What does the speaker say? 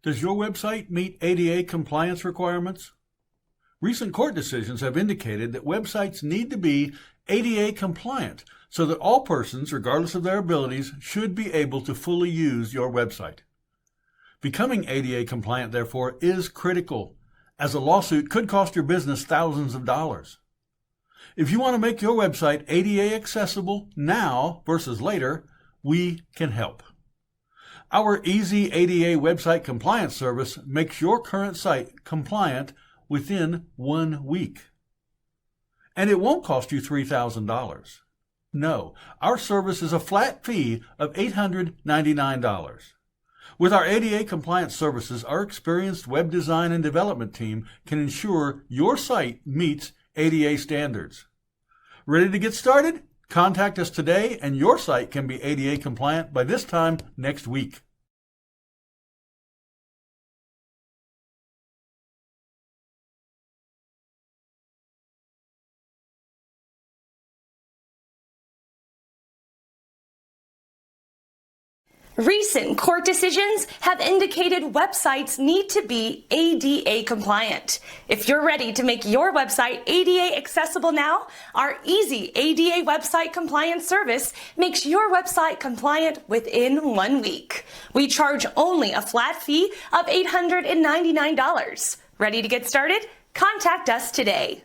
Does your website meet ADA compliance requirements? Recent court decisions have indicated that websites need to be ADA compliant so that all persons, regardless of their abilities, should be able to fully use your website. Becoming ADA compliant, therefore, is critical, as a lawsuit could cost your business thousands of dollars. If you want to make your website ADA accessible now versus later, we can help. Our Easy ADA Website Compliance Service makes your current site compliant within 1 week. And it won't cost you $3,000. No, our service is a flat fee of $899. With our ADA compliance services, our experienced web design and development team can ensure your site meets ADA standards. Ready to get started? Contact us today and your site can be ADA compliant by this time next week. Recent court decisions have indicated websites need to be ADA compliant. If you're ready to make your website ADA accessible now, our Easy ADA Website Compliance Service makes your website compliant within 1 week. We charge only a flat fee of $899. Ready to get started? Contact us today.